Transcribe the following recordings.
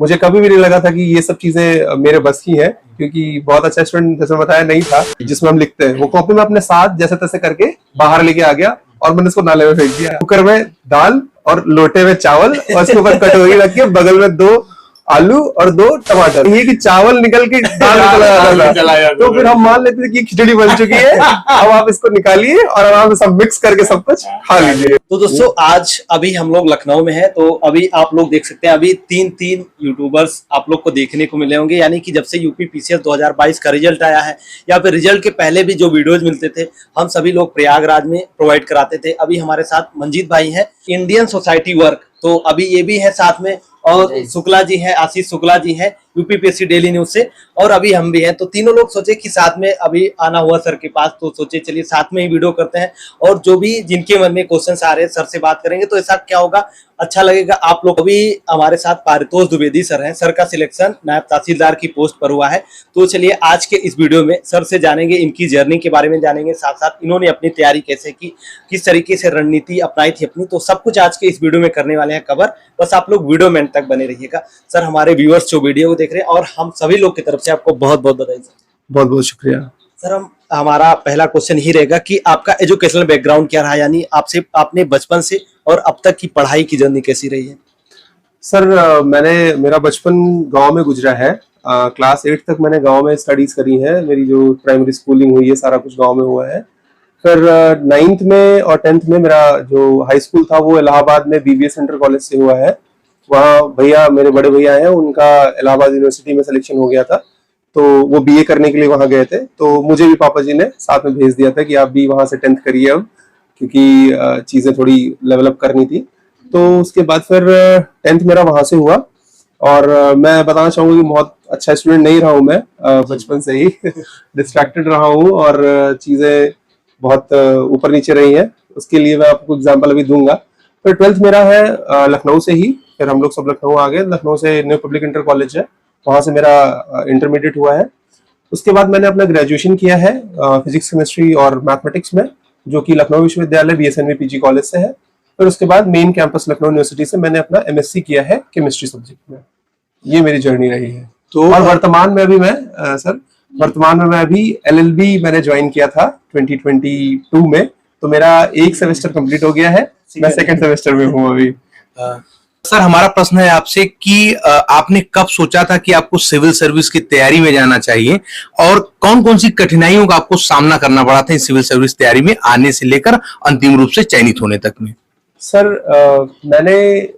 मुझे कभी भी नहीं लगा था कि ये सब चीजें मेरे बस की है, क्योंकि बहुत अच्छा स्टूडेंट जैसे बताया नहीं था जिसमें हम लिखते हैं। वो कॉपी में अपने साथ जैसे तैसे करके बाहर लेके आ गया और मैंने उसको नाले में फेंक दिया। कुकर में दाल और लोटे में चावल और उसके ऊपर कटोरी रख के बगल में 2 आलू और 2 टमाटर, ये कि चावल निकल के दाल में चला जाता था। तो फिर हम मान लेते थे कि खिचड़ी बन चुकी है, अब आप इसको निकालिए और आराम से सब मिक्स करके सब कुछ खा लीजिए। तो दोस्तों आज अभी हम लोग लखनऊ में हैं, तो अभी आप लोग देख सकते हैं अभी 3 यूट्यूबर्स आप लोग को देखने को मिले होंगे। यानी कि जब से यूपी पीसीएस 2022 का रिजल्ट आया है या फिर रिजल्ट के पहले भी जो वीडियोज मिलते थे हम सभी लोग प्रयागराज में प्रोवाइड कराते थे। अभी हमारे साथ मंजीत भाई हैं, इंडियन सोसाइटी वर्क, तो अभी ये भी है साथ में, और शुक्ला जी हैं, आशीष शुक्ला जी हैं यूपीपीएससी डेली न्यूज से, और अभी हम भी हैं। तो तीनों लोग सोचे कि साथ में अभी आना हुआ सर के पास, तो सोचे चलिए साथ में ही वीडियो करते हैं और जो भी जिनके मन में क्वेश्चन आ रहे हैं सर से बात करेंगे। तो ऐसा क्या होगा, अच्छा लगेगा आप लोग। अभी हमारे साथ पारितोष द्विवेदी सर हैं, सर का सिलेक्शन नायब तहसीलदार की पोस्ट पर हुआ है। तो चलिए आज के इस वीडियो में सर से जानेंगे, इनकी जर्नी के बारे में जानेंगे, साथ साथ इन्होंने अपनी तैयारी कैसे की, किस तरीके से रणनीति अपनाई थी अपनी, तो सब कुछ आज के इस वीडियो में करने वाले हैं कवर। बस आप लोग वीडियो में एंड तक बने रहिएगा। सर हमारे व्यूअर्स जो वीडियो को देख रहे हैं और हम सभी लोग की तरफ से आपको बहुत बहुत बधाई सर। बहुत बहुत शुक्रिया सर। हमारा पहला क्वेश्चन ही रहेगा कि आपका एजुकेशनल बैकग्राउंड क्या रहा, यानी आपने बचपन से और अब तक की पढ़ाई की जर्नी कैसी रही है? सर मेरा बचपन गांव में गुजरा है। क्लास 8 तक मैंने गांव में स्टडीज करी है। मेरी जो प्राइमरी स्कूलिंग हुई है सारा कुछ गांव में हुआ है। फिर 9th में और 10th में मेरा जो हाई स्कूल था वो इलाहाबाद में बीबीएस इंटर कॉलेज से हुआ है। वहाँ भैया, मेरे बड़े भैया हैं, उनका इलाहाबाद यूनिवर्सिटी में सिलेक्शन हो गया था, तो वो बीए करने के लिए वहाँ गए थे। तो मुझे भी पापा जी ने साथ में भेज दिया था कि आप भी वहाँ से 10th करिए अब, क्योंकि चीज़ें थोड़ी डेवलप करनी थी। तो उसके बाद फिर 10th मेरा वहाँ से हुआ। और मैं बताना चाहूँगा कि बहुत अच्छा स्टूडेंट नहीं रहा हूँ मैं, बचपन से ही डिस्ट्रैक्टेड रहा हूँ और चीज़ें बहुत ऊपर नीचे रही हैं। उसके लिए मैं आपको एग्जाम्पल अभी दूंगा। फिर 12th मेरा है लखनऊ से ही, फिर हम लोग सब लखनऊ आ गए। लखनऊ से न्यू पब्लिक इंटर कॉलेज है, वहाँ से मेरा इंटरमीडिएट हुआ है। उसके बाद मैंने अपना ग्रेजुएशन किया है फिजिक्स, केमिस्ट्री और मैथमेटिक्स में, जो कि लखनऊ विश्वविद्यालय बीएसएनवी पीजी कॉलेज से है। फिर उसके बाद मेन कैंपस लखनऊ यूनिवर्सिटी से मैंने अपना एमएससी किया है केमिस्ट्री सब्जेक्ट में। ये मेरी जर्नी रही है। तो और वर्तमान में अभी मैं वर्तमान में मैं अभी एलएलबी मैंने ज्वाइन किया था 2022 में, तो मेरा 1 सेमेस्टर कंप्लीट हो गया है। मैं सेकंड सेमेस्टर में हूँ अभी। सर हमारा प्रश्न है आपसे कि आपने कब सोचा था कि आपको सिविल सर्विस की तैयारी में जाना चाहिए और कौन कौन सी कठिनाइयों का आपको सामना करना पड़ा था इस सिविल सर्विस तैयारी में आने से लेकर अंतिम रूप से चयनित होने तक में? सर मैंने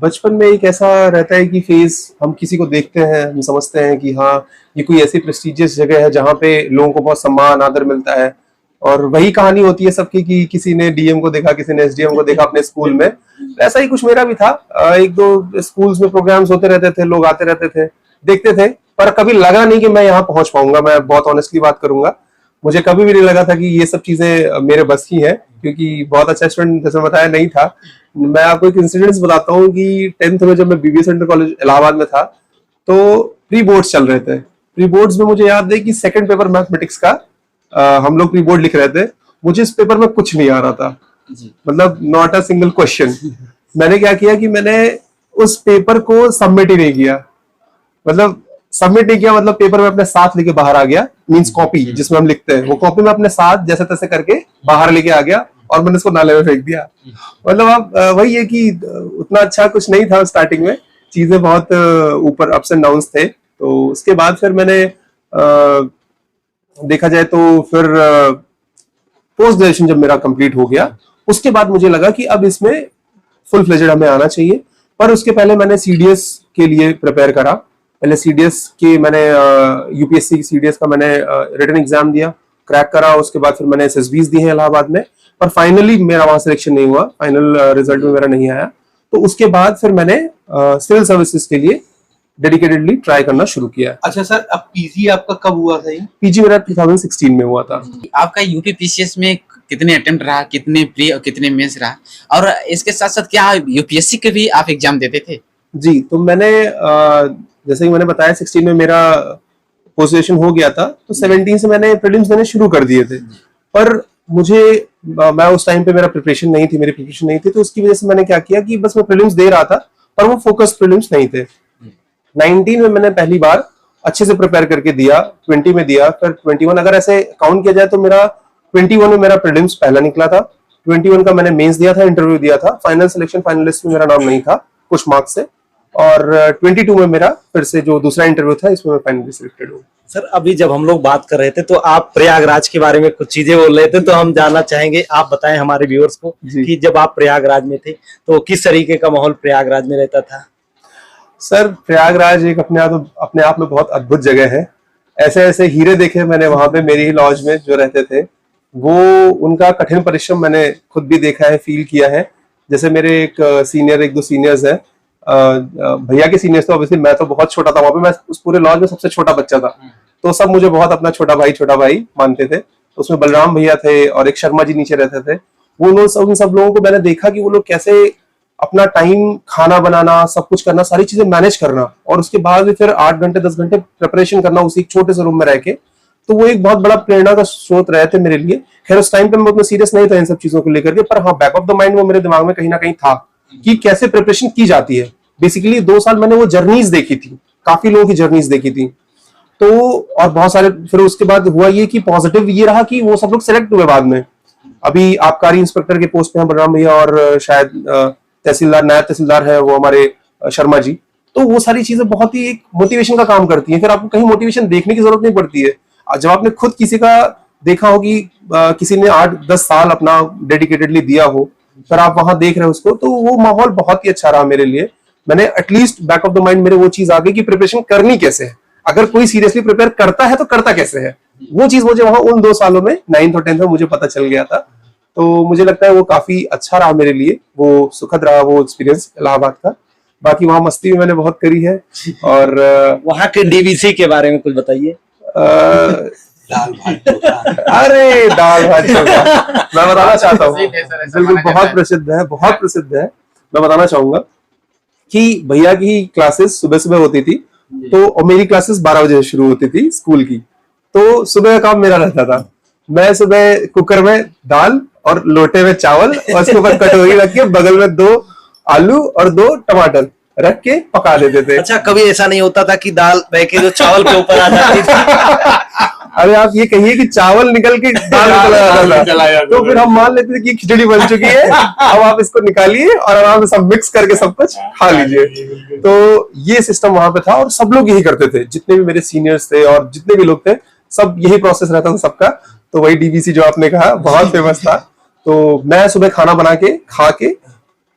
बचपन में एक ऐसा रहता है कि फेज, हम किसी को देखते हैं, हम समझते हैं कि हाँ ये कोई ऐसी प्रेस्टिजियस जगह है जहाँ पे लोगों को बहुत सम्मान आदर मिलता है, और वही कहानी होती है सबकी कि किसी ने डीएम को देखा, किसी ने एसडीएम को देखा अपने स्कूल में। ऐसा ही कुछ मेरा भी था। 1-2 स्कूल्स में प्रोग्राम्स होते रहते थे, लोग आते रहते थे, देखते थे, पर कभी लगा नहीं कि मैं यहाँ पहुंच पाऊंगा। मैं बहुत ऑनेस्टली बात करूंगा, मुझे कभी भी नहीं लगा था कि ये सब चीजें मेरे बस की है, क्योंकि बहुत अच्छा स्टूडेंट जैसे बताया नहीं था। मैं आपको एक इंसिडेंट्स बताता हूँ कि 10th में जब मैं बीबीएस इंटर कॉलेज इलाहाबाद में था, तो प्री बोर्ड्स चल रहे थे। प्री बोर्ड्स में मुझे याद है कि सेकंड पेपर मैथमेटिक्स का हम लोग प्री बोर्ड लिख रहे थे। मुझे इस पेपर में कुछ नहीं आ रहा था, मतलब नॉट अ सिंगल क्वेश्चन। मैंने क्या किया कि मैंने उस पेपर को सबमिट ही नहीं किया, मतलब सबमिट नहीं किया, मतलब पेपर में अपने साथ लेके बाहर आ गया। मींस कॉपी जिसमें हम लिखते हैं, वो कॉपी में अपने साथ जैसे तैसे करके बाहर लेके आ गया और मैंने उसको नाले में फेंक दिया। मतलब आप वही है कि उतना अच्छा कुछ नहीं था स्टार्टिंग में, चीजें बहुत ऊपर अप्स एंड डाउन्स थे। तो उसके बाद फिर मैंने देखा जाए तो फिर पोस्ट ग्रेजुएशन जब मेरा कंप्लीट हो गया, उसके बाद मुझे लगा कि अब इसमें फुल फ्लेजेड हमें आना चाहिए। पर उसके पहले मैंने सीडीएस के लिए प्रिपेयर करा। पहले सीडीएस के मैंने यूपीएससी सीडीएस का मैंने रिटन एग्जाम दिया, क्रैक करा। उसके बाद फिर मैंने एसएसबीज दी हैं इलाहाबाद में, पर फाइनली मेरा वहां सिलेक्शन नहीं हुआ, फाइनल रिजल्ट में मेरा नहीं आया। तो उसके बाद फिर मैंने सिविल सर्विसेज के लिए डेडिकेटेडली ट्राई करना शुरू किया। अच्छा सर, अब पीजी आपका कब हुआ था? पीजी मेरा 2016 में हुआ था। आपका यूपी पीसीएस में कितने अटेम्प्ट रहा, कितने प्री और कितने मेंस रहा, और इसके साथ साथ क्या यूपीएससी के भी आप एग्जाम देते थे? जी, तो मैंने जैसे कि मैंने बताया 16 में मेरा पोस्ट ग्रेजुएशन हो गया था, तो 17 से मैंने प्रीलिम्स देने शुरू कर दिए थे। पर मुझे मैं उस टाइम पे मेरी प्रिपरेशन नहीं थी, तो उसकी वजह से मैंने क्या किया कि बस मैं प्रीलिम्स दे रहा था, पर वो फोकस प्रीलिम्स नहीं थे। 19 में मैंने पहली बार अच्छे से प्रिपेयर करके दिया, 20 में दिया, फिर 21, अगर ऐसे काउंट किया जाए तो मेरा 21 में मेरा प्रीलिम्स पहला निकला था, 21 का मैंने मेंस दिया था, इंटरव्यू दिया था, फाइनल सिलेक्शन फाइनलिस्ट में मेरा नाम नहीं था कुछ मार्क्स से, और 22 में मेरा फिर से जो दूसरा इंटरव्यू था इसमें मैं फाइनली सिलेक्टेड हूँ। सर अभी जब हम लोग बात कर रहे थे तो आप प्रयागराज के बारे में कुछ चीजें बोल रहे थे, तो हम जानना चाहेंगे, आप बताएं हमारे व्यूअर्स को कि जब आप प्रयागराज में थे तो किस तरीके का माहौल प्रयागराज में रहता था? सर प्रयागराज एक अपने आप में बहुत अद्भुत जगह है। ऐसे ऐसे हीरे देखे मैंने वहां पे, मेरी ही लॉज में जो रहते थे, वो उनका कठिन परिश्रम मैंने खुद भी देखा है, फील किया है। जैसे मेरे एक दो सीनियर्स है, भैया के सीनियर्स, तो ऑब्वियसली मैं तो बहुत छोटा था वहां पे, मैं उस पूरे लॉज में सबसे छोटा बच्चा था, तो सब मुझे बहुत अपना छोटा भाई मानते थे। उसमें बलराम भैया थे और एक शर्मा जी नीचे रहते थे। उन सब लोगों को मैंने देखा कि वो लोग कैसे अपना टाइम, खाना बनाना, सब कुछ करना, सारी चीजें मैनेज करना, और उसके बाद भी फिर 8 घंटे 10 घंटे प्रिपरेशन करना उसी एक छोटे से रूम में रह के, तो वो एक बहुत बड़ा प्रेरणा का स्रोत रहे थे मेरे लिए। खैर उस टाइम पे मैं उतना सीरियस नहीं था इन सब चीजों को लेकर के, पर हाँ बैक ऑफ द माइंड वो मेरे दिमाग में कहीं ना कहीं था कि कैसे प्रिपरेशन की जाती है। बेसिकली 2 साल मैंने वो जर्नीज देखी थी, काफी लोगों की जर्नीज देखी थी, तो और बहुत सारे, फिर उसके बाद हुआ ये कि पॉजिटिव ये रहा कि वो सब लोग सिलेक्ट हुए बाद में। अभी आबकारी इंस्पेक्टर के पोस्ट पे हैं बलराम भैया, और शायद तहसीलदार, नायब तहसीलदार है वो हमारे शर्मा जी। तो वो सारी चीजें बहुत ही एक मोटिवेशन का काम करती हैं, फिर आपको कहीं मोटिवेशन देखने की जरूरत नहीं पड़ती है। जब आपने खुद किसी का देखा हो कि किसी ने 8-10 साल अपना डेडिकेटेडली दिया हो, फिर आप वहां देख रहे हो उसको, तो वो माहौल बहुत ही अच्छा रहा मेरे लिए। मैंने at least back of the mind मेरे वो चीज आ गई कि प्रिपरेशन करनी कैसे है, अगर कोई सीरियसली प्रिपेयर करता है तो करता कैसे है। वो चीज मुझे वहां उन 2 सालों में 9th और 10th में मुझे पता चल गया था, तो मुझे लगता है वो काफी अच्छा रहा मेरे लिए, वो सुखद रहा वो एक्सपीरियंस इलाहाबाद का। बाकी वहां मस्ती भी मैंने बहुत करी है। और वहां के डीवीसी के बारे में कुछ बताइए। अरे दाल भात चोखा मैं बताना चाहता हूँ, बिल्कुल बहुत प्रसिद्ध है, बहुत प्रसिद्ध है। मैं बताना चाहूंगा कि भैया की क्लासेस सुबह सुबह होती थी, तो और मेरी क्लासेस 12 बजे शुरू होती थी स्कूल की, तो सुबह का काम मेरा रहता था। मैं सुबह कुकर में दाल और लोटे में चावल और उसके ऊपर कटोरी रख के बगल में 2 आलू और 2 टमाटर रख के पका देते थे। अच्छा, कभी ऐसा नहीं होता था कि दाल बह के जो चावल के ऊपर आ जाती थी? अरे आप ये कहिए कि चावल निकल के दाल में चला जाता था, तो फिर हम मान लेते थे कि खिचड़ी बन चुकी है, अब आप इसको निकालिए और आराम से सब मिक्स करके सब कुछ खा लीजिए। तो ये सिस्टम वहां पे था और सब लोग यही करते थे, जितने भी मेरे सीनियर्स थे और जितने भी लोग थे, सब यही प्रोसेस रहता था सबका। तो वही डीवीसी जो आपने कहा बहुत फेमस था। तो मैं सुबह खाना बना के खा के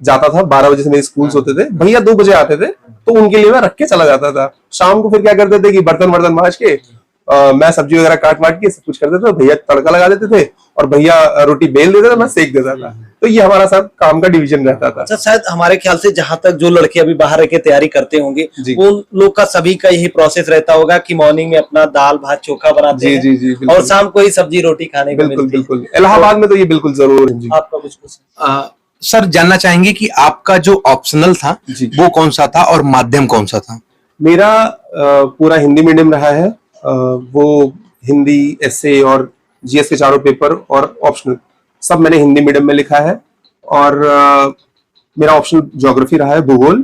जाता था, 12 बजे से मेरे स्कूल होते थे, भैया 2 बजे आते थे, तो उनके लिए मैं रख के चला जाता था। शाम को फिर क्या करते थे कि बर्तन मांज के मैं सब्जी वगैरह काट वाट के सब कुछ कर देता था, भैया तड़का लगा देते थे और भैया रोटी बेल देते थे, मैं सेक देता था। तो ये हमारा सब काम का डिवीजन रहता था। अच्छा, शायद हमारे ख्याल से जहां तक जो लड़के अभी बाहर रह के तैयारी करते होंगे, उन लोग का सभी का यही प्रोसेस रहता होगा कि मॉर्निंग में अपना दाल भात चोखा बनाते हैं, जी, और शाम को ही सब्जी रोटी खाने को मिलती है। बिल्कुल इलाहाबाद में तो ये बिल्कुल जरूर है। आपका कुछ सर जानना चाहेंगे कि आपका जो ऑप्शनल था वो कौन सा था और माध्यम कौन सा था? मेरा पूरा हिंदी मीडियम रहा है, वो हिंदी, एसए और जीएस के चारों पेपर और ऑप्शनल सब मैंने हिंदी मीडियम में लिखा है। और मेरा ऑप्शनल ज्योग्राफी रहा है, भूगोल।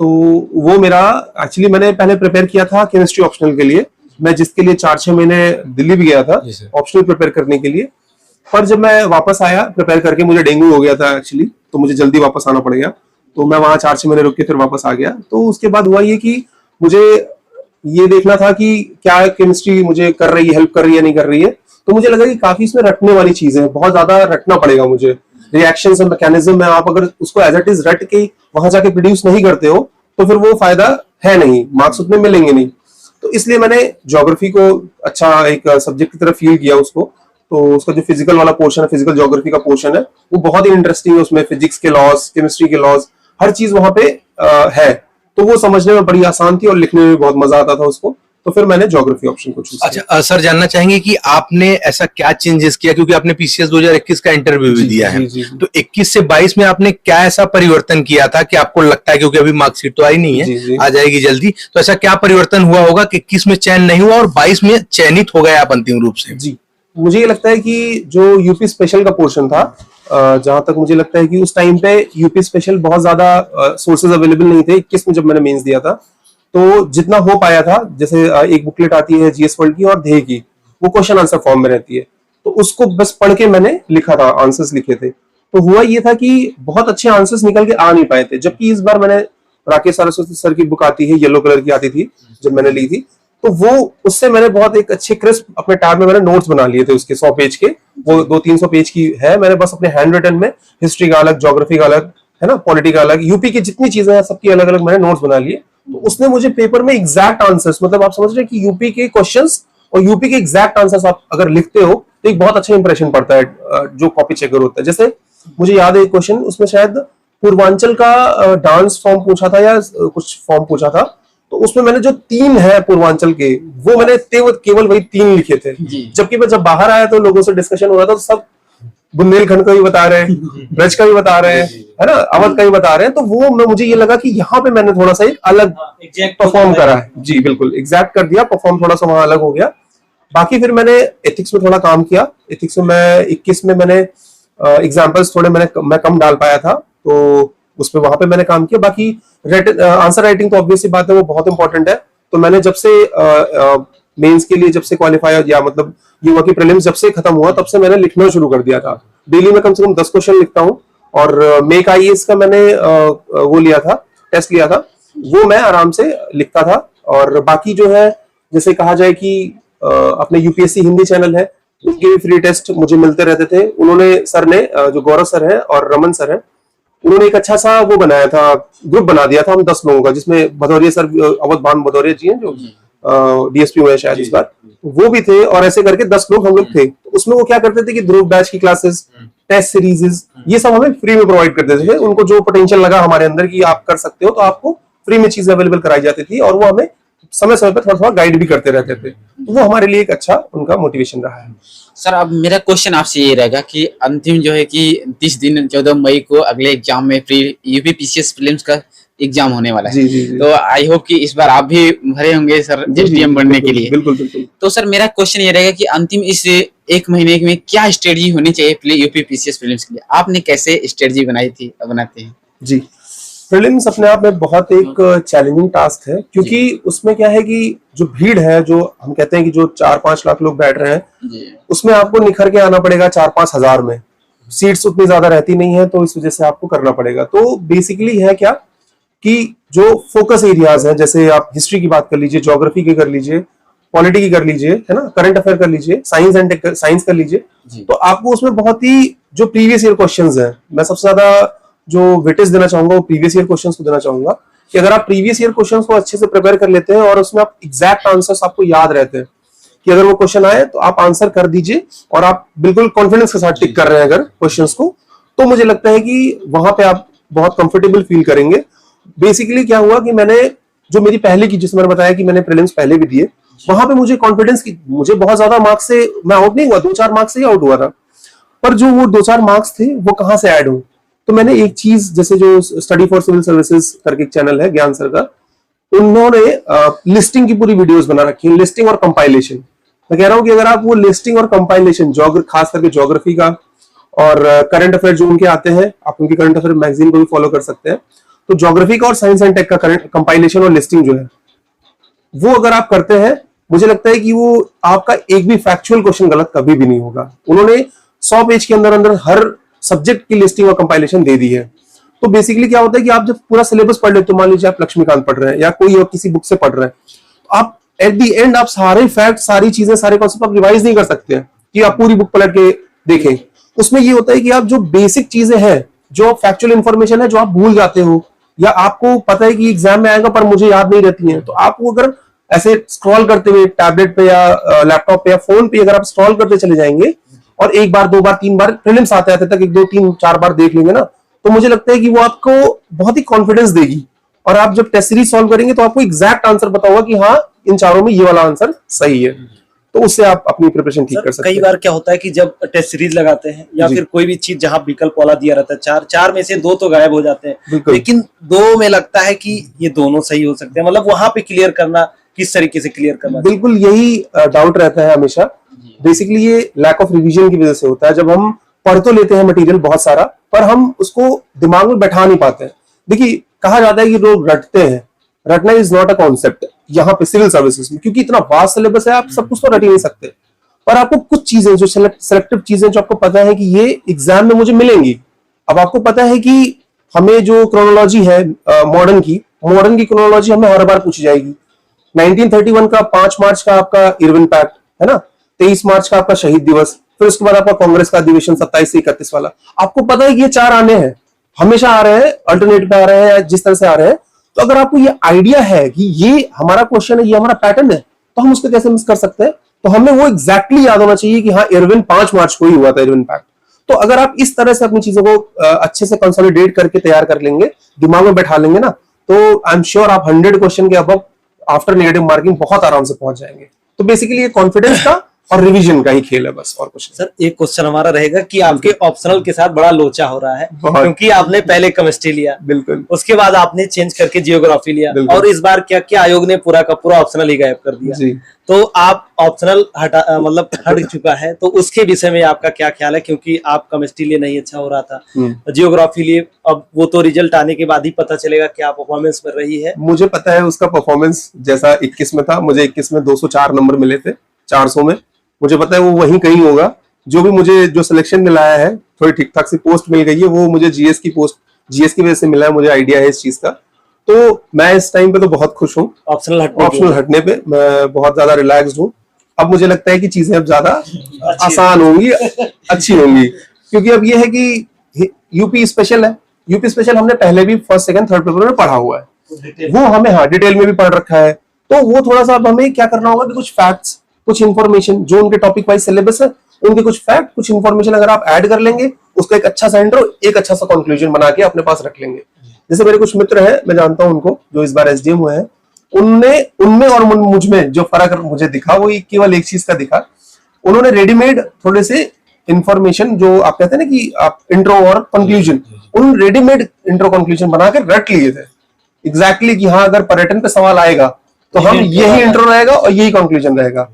तो वो मेरा एक्चुअली मैंने पहले प्रिपेयर किया था केमिस्ट्री ऑप्शनल के लिए, मैं जिसके लिए 4-6 महीने दिल्ली भी गया था ऑप्शनल प्रिपेयर करने के लिए। पर जब मैं वापस आया प्रिपेयर करके, मुझे डेंगू हो गया था एक्चुअली, तो मुझे जल्दी वापस आना पड़ गया, तो मैं वहां 4-6 महीने रुक के फिर वापस आ गया। तो उसके बाद हुआ ये कि मुझे ये देखना था कि क्या केमिस्ट्री मुझे कर रही है, हेल्प कर रही है, नहीं कर रही है। तो मुझे लगा कि काफी इसमें रटने वाली चीजें हैं, बहुत ज्यादा रटना पड़ेगा मुझे। रिएक्शंस और मैकेनिज्म में आप अगर उसको एज इट इज रट के वहां जाके प्रोड्यूस नहीं करते हो तो फिर वो फायदा है नहीं, मार्क्स उतने मिलेंगे नहीं। तो इसलिए मैंने ज्योग्राफी को अच्छा एक सब्जेक्ट की तरफ फील किया उसको। तो उसका जो फिजिकल वाला पोर्शन है, फिजिकल ज्योग्राफी का पोर्शन है, वो बहुत ही इंटरेस्टिंग है। उसमें फिजिक्स के लॉज, केमिस्ट्री के लॉज, हर चीज वहां पे है। तो वो समझने में बड़ी आसान थी और लिखने में बहुत मजा आता था उसको। तो फिर मैंने ज्योग्राफी ऑप्शन को चूज किया। अच्छा सर, जानना चाहेंगे कि आपने ऐसा क्या चेंजेस किया, क्योंकि आपने पीसीएस 2021 का इंटरव्यू भी दिया है, तो 21 से 22 में आपने क्या ऐसा परिवर्तन किया था कि आपको लगता है, क्योंकि अभी मार्कशीट तो आई नहीं है, आ जाएगी जल्दी, तो ऐसा क्या परिवर्तन हुआ होगा कि 21 में चयन नहीं हुआ और 22 में चयनित हो गया आप अंतिम रूप से? जी, मुझे ये लगता है कि जो यूपी स्पेशल का पोर्शन था, जहां तक मुझे लगता है कि उस टाइम पे यूपी स्पेशल बहुत ज्यादा सोर्सेज अवेलेबल नहीं थे। 21 में जब मैंने मेंस दिया था, तो जितना हो पाया था, जैसे एक बुकलेट आती है जीएस वर्ल्ड की और ध्येय की, वो क्वेश्चन आंसर फॉर्म में रहती है, तो उसको बस पढ़ के मैंने लिखा था, आंसर्स लिखे थे। तो हुआ ये था कि बहुत अच्छे आंसर्स निकल के आ नहीं पाए थे, जबकि इस बार मैंने राकेश सारस्वती सर की बुक आती है, येलो कलर की आती थी जब मैंने ली थी, तो वो उससे मैंने बहुत एक अच्छे क्रिस्प अपने टैब में मैंने नोट्स बना लिए थे उसके 100 पेज के, वो 200-300 पेज की है, मैंने बस अपने हैंड रिटन में हिस्ट्री का अलग, ज्योग्राफी का अलग, है ना, पॉलिटी का अलग, यूपी की जितनी चीजें हैं सबकी अलग अलग मैंने नोट्स बना लिए। तो उसने मुझे पेपर में एग्जैक्ट आंसर्स, मतलब आप समझ रहे हैं कि यूपी के क्वेश्चंस और यूपी के एग्जैक्ट आंसर्स आप अगर लिखते हो तो एक बहुत अच्छा इंप्रेशन पड़ता है जो कॉपी चेकर होता है। जैसे मुझे याद है एक क्वेश्चन, उसमें शायद पूर्वांचल का डांस फॉर्म पूछा था या कुछ फॉर्म पूछा था, तो उसमें मैंने जो 3 है पूर्वांचल के, वो मैंने केवल वही 3 लिखे थे। जबकि मैं जब बाहर आया तो लोगों से डिस्कशन हो रहा था, तो सब बुंदेलखंड का भी बता रहे हैं, ब्रज का भी बता रहे हैं, है ना, अवध का भी बता रहे हैं, तो वो मुझे ये लगा कि यहाँ पे मैंने थोड़ा सा एक अलग परफॉर्म करा है। जी बिल्कुल, एग्जैक्ट कर दिया, परफॉर्म थोड़ा सा वहां अलग हो गया। बाकी फिर मैंने एथिक्स में थोड़ा काम किया, एथिक्स में मैं 21 में मैंने एग्जाम्पल्स थोड़े मैं कम डाल पाया था, तो उसमें वहां पे मैंने काम किया। बाकी आंसर राइटिंग तो ऑब्वियसली बात है, वो बहुत इंपॉर्टेंट है। तो मैंने जब से मेंस के लिए जब से क्वालिफाई, या मतलब ये हुआ कि प्रीलिम्स जब से खत्म हुआ, तब से मैंने लिखना शुरू कर दिया था। डेली में कम से कम 10 क्वेश्चन लिखता हूँ, और मेक आईएएस का मैंने वो लिया था, टेस्ट लिया था, वो मैं आराम से लिखता था। और बाकी जो है, जैसे कहा जाए कि अपने यूपीएससी हिंदी चैनल है, उसके भी फ्री टेस्ट मुझे मिलते रहते थे। उन्होंने, सर ने, जो गौरव सर है और रमन सर है, उन्होंने एक अच्छा सा वो बनाया था, ग्रुप बना दिया था हम 10 लोगों का, जिसमें भदौरिया सर, अवध भान भदौरिया जी हैं जो डीएसपी हुए शायद इस बार, वो भी थे, और ऐसे करके 10 लोग हम लोग थे। तो उसमें वो क्या करते थे कि ध्रुव बैच की क्लासेस, टेस्ट सीरीजेस, ये सब हमें फ्री में प्रोवाइड करते थे। उनको जो पोटेंशियल लगा हमारे अंदर कि आप कर सकते हो, तो आपको फ्री में चीजें अवेलेबल कराई जाती थी, और वो हमें समय समय पर थोड़ा थोड़ा गाइड भी करते रहते थे। तो वो हमारे लिए एक अच्छा उनका मोटिवेशन रहा है। सर, अब मेरा क्वेश्चन आपसे ये रहेगा कि अंतिम जो है कि 30 दिन 14 मई को अगले एग्जाम में प्री यूपी पीसीएस प्रीलिम्स का एग्जाम होने वाला है। जी। तो आई होप कि इस बार आप भी भरे होंगे सर एसडीएम बनने के लिए। बिल्कुल बिल्कुल। तो सर, मेरा क्वेश्चन ये रहेगा कि अंतिम इस 1 महीने में क्या स्ट्रेटजी होनी चाहिए यूपी पीसीएस प्रीलिम्स के लिए? आपने कैसे स्ट्रेटजी बनाई थी, बनाते हैं? जी, प्रीलिम्स अपने आप में बहुत एक चैलेंजिंग टास्क है, क्योंकि उसमें क्या है कि जो भीड़ है, जो हम कहते हैं कि जो 4-5 लाख लोग बैठ रहे हैं, उसमें आपको निखर के आना पड़ेगा 4-5 हजार में। सीट्स उतनी ज्यादा रहती नहीं है, तो इस वजह से आपको करना पड़ेगा। तो बेसिकली है क्या कि जो फोकस एरियाज है, जैसे आप हिस्ट्री की बात कर लीजिए, ज्योग्राफी की कर लीजिए, पॉलिटी की कर लीजिए, है ना, करंट अफेयर कर लीजिए, साइंस कर लीजिए, तो आपको उसमें बहुत ही जो प्रीवियस ईयर क्वेश्चंस हैं, मैं सबसे ज्यादा जो वेटेज देना चाहूंगा वो प्रीवियस ईयर क्वेश्चंस को देना चाहूंगा। कि अगर आप प्रीवियस ईयर क्वेश्चंस को अच्छे से प्रिपेयर कर लेते हैं, और उसमें आप एग्जैक्ट आंसर्स आपको याद रहते हैं, कि अगर वो क्वेश्चन आए तो आप आंसर कर दीजिए, और आप बिल्कुल कॉन्फिडेंस के साथ टिक कर रहे हैं अगर क्वेश्चंस को, तो मुझे लगता है कि वहां पे आप बहुत कंफर्टेबल फील करेंगे। बेसिकली क्या हुआ कि मैंने जो मेरी पहले की, जिसमें मैंने बताया कि मैंने प्रीलिम्स पहले भी दिए, वहां पे मुझे कॉन्फिडेंस की, मुझे बहुत ज्यादा मार्क्स से मैं आउट नहीं हुआ, 2-4 मार्क्स से ही आउट हुआ था, पर जो वो 2-4 मार्क्स थे वो कहां से ऐड हो। तो मैंने एक चीज, जैसे जो स्टडी फॉर सिविल सर्विसेज करके एक चैनल है ज्ञान सर का, उन्होंने लिस्टिंग की पूरी वीडियोस बना रखी है, लिस्टिंग और कंपाइलेशन। मैं कह रहा हूं कि अगर आप वो लिस्टिंग और कंपाइलेशन, खास करके ज्योग्राफी का और करंट अफेयर जो उनके आते हैं, आप उनकी करंट अफेयर मैगजीन को भी फॉलो कर सकते हैं, तो ज्योग्राफी का और साइंस एंड टेक का करंट कंपाइलेशन और लिस्टिंग जो है, वो अगर आप करते हैं, मुझे लगता है कि वो आपका एक भी फैक्चुअल क्वेश्चन गलत कभी भी नहीं होगा। उन्होंने 100 पेज के अंदर अंदर हर सब्जेक्ट की लिस्टिंग और कंपाइलेशन दे दी है। तो बेसिकली क्या होता है कि आप जब पूरा सिलेबस पढ़ लेते हो, मान लीजिए आप लक्ष्मीकांत पढ़ रहे हैं या कोई और किसी बुक से पढ़ रहे हैं, तो आप एट द एंड आप सारे फैक्ट, सारी चीजें, सारे कॉन्सेप्ट आप रिवाइज नहीं कर सकते हैं कि आप पूरी बुक पलट के देखें। उसमें ये होता है कि आप जो बेसिक चीजें हैं, जो फैक्चुअल इंफॉर्मेशन है, जो आप भूल जाते हो, या आपको पता है कि एग्जाम में आएगा पर मुझे याद नहीं रहती है, तो आप वो अगर ऐसे स्क्रॉल करते हुए टैबलेट पे या लैपटॉप पे या फोन पे अगर आप स्क्रॉल करते चले जाएंगे, और 1 बार 2 बार 3 बार प्रीलिम्स आते तक 1 2 3 4 बार देख लेंगे ना, तो मुझे लगता है कि वो आपको बहुत ही कॉन्फिडेंस देगी, और आप जब टेस्ट सीरीज सॉल्व करेंगे तो आपको एग्जैक्ट आंसर पता होगा कि हाँ, इन चारों में ये वाला आंसर सही है। तो उससे आप अपनी प्रिपरेशन ठीक कर सकते हैं। कई बार क्या होता है कि जब टेस्ट सीरीज लगाते हैं या फिर कोई भी चीज जहां विकल्प वाला दिया रहता है, चार में से 2 तो गायब हो जाते हैं, लेकिन 2 में लगता है कि ये दोनों सही हो सकते हैं, मतलब वहां पे क्लियर करना, किस तरीके से क्लियर करना। बिल्कुल यही डाउट रहता है हमेशा। बेसिकली ये लैक ऑफ रिवीजन की वजह से होता है। जब हम पढ़ तो लेते हैं मटेरियल बहुत सारा, पर हम उसको दिमाग में बैठा नहीं पाते हैं। देखिए, कहा जाता है कि लोग रटते हैं, रटना इज नॉट अ कॉन्सेप्ट यहाँ पे सिविल सर्विसेज में, क्योंकि इतना वास्ट सिलेबस है, आप सब कुछ तो रट ही नहीं सकते। पर आपको कुछ चीजें जो सेलेक्टिव चीजें जो आपको पता है कि ये एग्जाम में मुझे मिलेंगी। अब आपको पता है कि हमें जो क्रोनोलॉजी है मॉडर्न की क्रोनोलॉजी हमें हर बार पूछी जाएगी। 1931 का 5 मार्च का आपका इरविन पैक्ट है ना, 23 मार्च का आपका शहीद दिवस, फिर उसके बाद आपका कांग्रेस का अधिवेशन 27 से 31 वाला। आपको पता है कि ये 4 आने हैं, हमेशा आ रहे हैं, अल्टरनेट पे आ रहे हैं, जिस तरह से आ रहे हैं। तो अगर आपको ये आइडिया है कि ये हमारा क्वेश्चन है, ये हमारा पैटर्न है, तो हम उसको कैसे मिस कर सकते हैं? तो हमें वो एग्जैक्टली याद होना चाहिए कि हाँ इरविन 5 मार्च को ही हुआ था इरविन पैक्ट। तो अगर आप इस तरह से अपनी चीजों को अच्छे से कंसोलिडेट करके तैयार कर लेंगे, दिमाग में बैठा लेंगे ना, तो आई एम श्योर आप 100 क्वेश्चन के अबव आफ्टर नेगेटिव मार्किंग बहुत आराम से पहुंच जाएंगे। तो बेसिकली ये कॉन्फिडेंस का और रिवीजन का ही खेल है बस, और कुछ नहीं। सर एक क्वेश्चन हमारा रहेगा कि आपके ऑप्शनल के साथ बड़ा लोचा हो रहा है, बहुत। क्योंकि आपने पहले केमिस्ट्री लिया, बिल्कुल, उसके बाद आपने चेंज करके जियोग्राफी लिया, बिल्कुल। और इस बार क्या क्या आयोग ने पूरा का पूरा ऑप्शनल ही गायब कर दिया। जी। तो आप ऑप्शनल मतलब हट चुका है, तो उसके विषय में आपका क्या ख्याल है? क्योंकि आप केमिस्ट्री लिए नहीं अच्छा हो रहा था, जियोग्राफी लिए, अब वो तो रिजल्ट आने के बाद ही पता चलेगा क्या परफॉर्मेंस में रही है। मुझे पता है उसका परफॉर्मेंस जैसा 21 में था, मुझे 21 में 204 नंबर मिले थे 400 में। मुझे पता है वो वहीं कहीं होगा। जो भी मुझे जो सिलेक्शन मिलाया है, थोड़ी ठीक ठाक सी पोस्ट मिल गई है, वो मुझे जीएस की वजह से मिला है, मुझे आइडिया है इस चीज का। तो मैं इस टाइम पे तो बहुत खुश हूँ। ऑप्शनल हटने पे मैं बहुत ज्यादा रिलैक्स्ड हूँ। अब मुझे लगता है कि चीजें अब ज्यादा आसान होंगी, अच्छी होंगी, क्योंकि अब ये है कि यूपी स्पेशल है। यूपी स्पेशल हमने पहले भी फर्स्ट सेकंड थर्ड पेपर में पढ़ा हुआ है, वो हमें हाँ डिटेल में भी पढ़ रखा है। तो वो थोड़ा सा अब हमें क्या करना होगा कि कुछ फैक्ट्स, कुछ इन्फॉर्मेशन जो उनके टॉपिक वाइज सिलेबस है, उनके कुछ फैक्ट, कुछ इन्फॉर्मेशन अगर आप ऐड कर लेंगे, उसका एक अच्छा सा इंट्रो, एक अच्छा सा कंक्लूजन बना के अपने पास रख लेंगे। जैसे मेरे कुछ मित्र हैं, मैं जानता हूं उनको, जो इस बार एसडीएम हुए हैं, उनमें और मुझ में जो फर्क मुझे दिखा, वो केवल एक चीज का दिखा। उन्होंने रेडीमेड थोड़े से इंफॉर्मेशन, जो आप कहते हैं ना कि आप इंट्रो और कंक्लूजन, उन रेडीमेड इंट्रो कंक्लूजन बना के रट लिए थे एग्जैक्टली कि हाँ अगर पर्यटन पे सवाल आएगा तो हम यही इंट्रो रहेगा और यही कंक्लूजन रहेगा।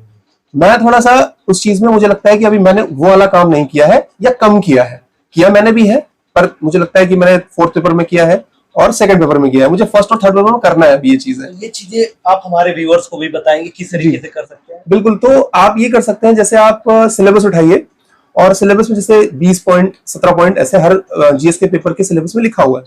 मैं थोड़ा सा उस चीज में, मुझे लगता है कि अभी मैंने वो वाला काम नहीं किया है, या कम किया है। किया मैंने भी है, पर मुझे लगता है कि मैंने 4th पेपर में किया है और 2nd पेपर में किया है। मुझे 1st और 3rd पेपर में करना है अभी ये चीजें। ये चीजें आप हमारे व्यूअर्स को भी बताएंगे किस तरीके से कर सकते हैं? बिल्कुल। तो आप ये कर सकते हैं, जैसे आप सिलेबस उठाइए, और सिलेबस में जैसे 20 पॉइंट 17 पॉइंट ऐसे हर जीएस के पेपर के सिलेबस में लिखा हुआ है।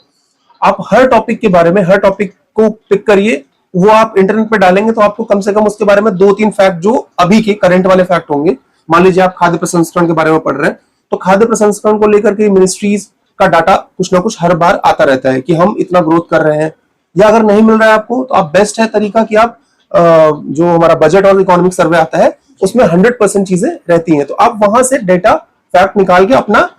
आप हर टॉपिक के बारे में, हर टॉपिक को पिक करिए, वो आप इंटरनेट पे डालेंगे तो आपको कम से कम उसके बारे में 2-3 फैक्ट, जो अभी के करंट वाले फैक्ट होंगे। मान लीजिए आप खाद्य प्रसंस्करण के बारे में पढ़ रहे हैं, तो खाद्य प्रसंस्करण को लेकर के मिनिस्ट्रीज का डाटा कुछ ना कुछ हर बार आता रहता है कि हम इतना ग्रोथ कर रहे हैं। या अगर नहीं मिल रहा है आपको, तो आप बेस्ट है तरीका कि आप जो हमारा बजट और इकोनॉमिक सर्वे आता है, उसमें 100% चीजें रहती हैं, तो आप वहां से डेटा फैक्ट निकाल के अपना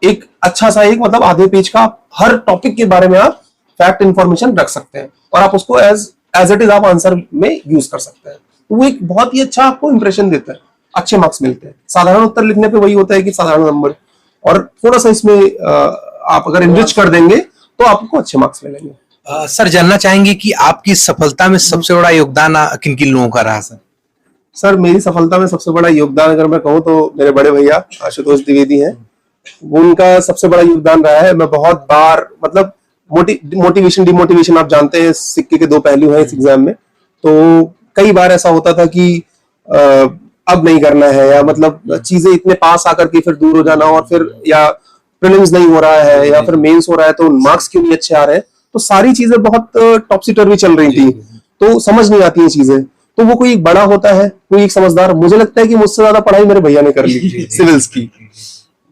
एक अच्छा सा, एक मतलब आधे पेज का हर टॉपिक के बारे में आप फैक्ट इंफॉर्मेशन रख सकते हैं, और आप उसको एज इट इज आप आंसर में यूज कर सकते हैं। तो वो एक बहुत ही अच्छा आपको इंप्रेशन देता है, अच्छे मार्क्स मिलते हैं। साधारण उत्तर लिखने पे वही होता है कि साधारण नंबर, और थोड़ा सा इसमें आप अगर इनरिच कर देंगे तो आपको अच्छे मार्क्स मिलेंगे। सर जानना चाहेंगे कि आपकी सफलता में सबसे बड़ा योगदान किन किन लोगों का रहा सर? सर मेरी सफलता में सबसे बड़ा योगदान अगर मैं कहूँ तो मेरे बड़े भैया आशुतोष द्विवेदी हैं, उनका सबसे बड़ा योगदान रहा है। मैं बहुत बार, मतलब मोटिवेशन डिमोटिवेशन आप जानते हैं, सिक्के के 2 पहलू हैं इस एग्जाम में। तो कई बार ऐसा होता था कि अब नहीं करना है, या मतलब चीजें इतने पास आकर के फिर दूर हो जाना, और फिर या प्रीलिम्स नहीं हो रहा है या फिर मेंस हो रहा है तो मार्क्स क्यों नहीं अच्छे आ रहे हैं। तो सारी चीजें बहुत टॉपसी टर्वी चल रही थी, तो समझ नहीं आती है चीजें। तो वो कोई एक बड़ा होता है, कोई एक समझदार, मुझे लगता है कि मुझसे ज्यादा पढ़ाई मेरे भैया ने कर ली सिविल्स की।